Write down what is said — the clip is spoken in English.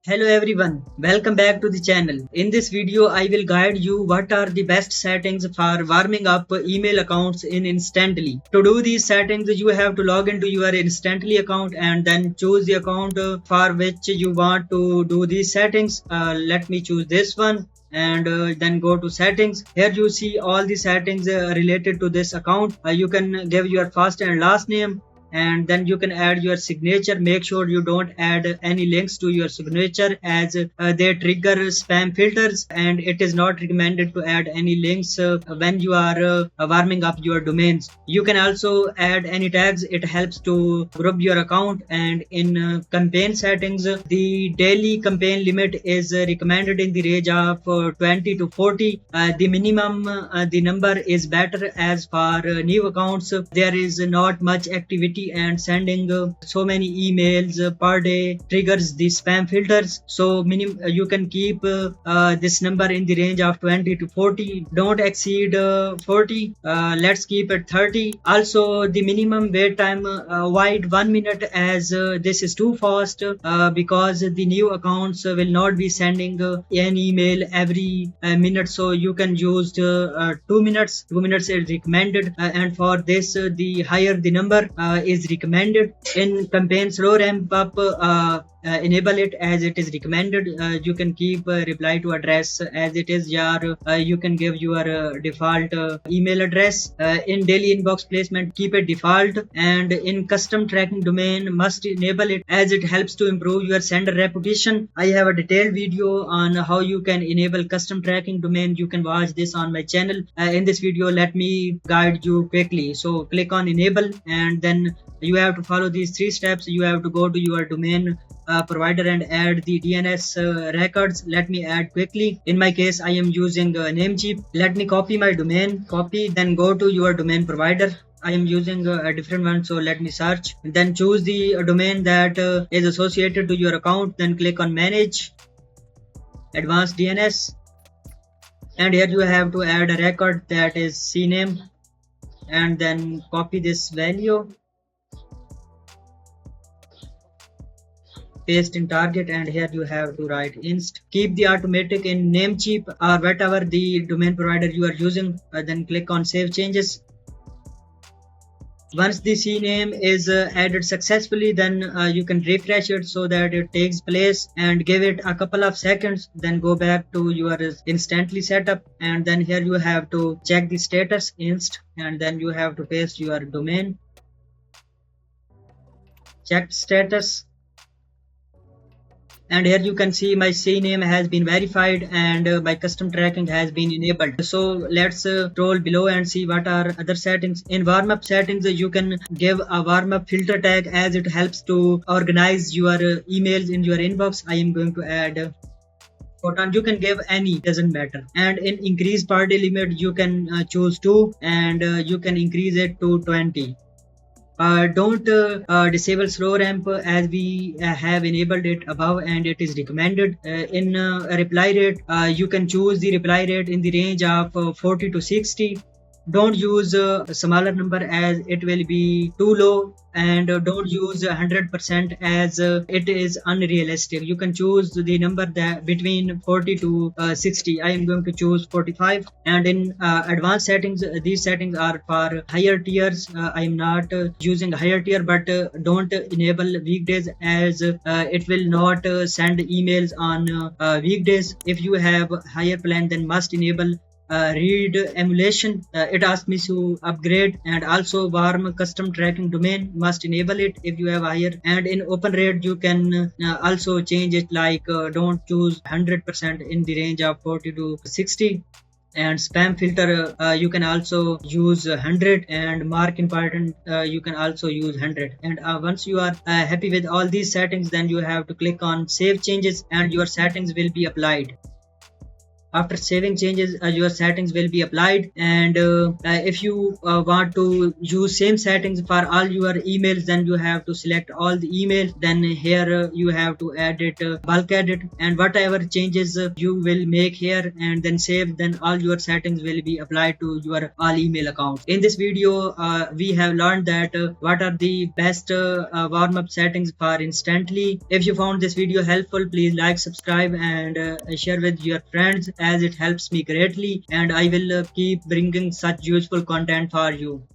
Hello everyone, welcome back to the channel. In this video, I will guide you what are the best settings for warming up email accounts in Instantly. To do these settings, you have to log into your Instantly account and then choose the account for which you want to do these settings. Let me choose this one and then go to settings. Here you see all the settings related to this account. You can give your first and last name, and then you can add your signature. Make sure you don't add any links to your signature as they trigger spam filters, and it is not recommended to add any links when you are warming up your domains. You can also add any tags. It helps to group your account. And in campaign settings, the daily campaign limit is recommended in the range of 20 to 40. The minimum the number is better, as for new accounts there is not much activity and sending so many emails per day triggers the spam filters. So you can keep this number in the range of 20 to 40. Don't exceed 40. Let's keep it 30. Also, the minimum wait time, avoid 1 minute, as this is too fast because the new accounts will not be sending an email every minute. So you can use 2 minutes. 2 minutes is recommended, and for this the higher the number is recommended. In campaign slow ramp up, enable it as it is recommended. You can keep reply to address as it is. You can give your default email address. In daily inbox placement, keep it default, and in custom tracking domain, must enable it as it helps to improve your sender reputation. I have a detailed video on how you can enable custom tracking domain. You can watch this on my channel. In this video, let me guide you quickly. So click on enable, and then you have to follow these 3 steps. You have to go to your domain provider and add the DNS records. Let me add quickly. In my case, I am using Namecheap. Let me copy my domain. Copy, then go to your domain provider. I am using a different one, so let me search. Then choose the domain that is associated to your account. Then click on manage advanced DNS, and here you have to add a record that is CNAME, and then copy this value, paste in target, and here you have to write inst. Keep the automatic in Namecheap or whatever the domain provider you are using. Then click on save changes. Once the CNAME is added successfully, then you can refresh it so that it takes place, and give it a couple of seconds. Then go back to your Instantly setup, and then here you have to check the status inst, and then you have to paste your domain. Check status, and here you can see my CNAME has been verified and my custom tracking has been enabled. So let's scroll below and see what are other settings. In warm up settings, you can give a warm up filter tag as it helps to organize your emails in your inbox. I am going to add Photon. You can give any, doesn't matter. And in increase per day limit, you can choose 2, and you can increase it to 20. Don't disable slow ramp, as we have enabled it above and it is recommended. In reply rate, you can choose the reply rate in the range of 40 to 60. Don't use a smaller number as it will be too low, and don't use 100% as it is unrealistic. You can choose the number that between 40 to 60. I am going to choose 45. And in advanced settings, these settings are for higher tiers. I am not using higher tier, but don't enable weekdays, as it will not send emails on weekdays. If you have higher plan, then must enable read emulation. It asks me to upgrade, and also warm custom tracking domain, must enable it if you have higher. And in open rate, you can also change it, like don't choose 100% in the range of 40 to 60. And spam filter, you can also use 100, and mark important, you can also use 100. And once you are happy with all these settings, then you have to click on save changes, and your settings will be applied. After saving changes, your settings will be applied. And if you want to use same settings for all your emails, then you have to select all the emails. Then here you have to edit bulk edit, and whatever changes you will make here and then save, then all your settings will be applied to your all email account. In this video we have learned that what are the best warm up settings for Instantly. If you found this video helpful, please like, subscribe, and share with your friends, as it helps me greatly, and I will keep bringing such useful content for you.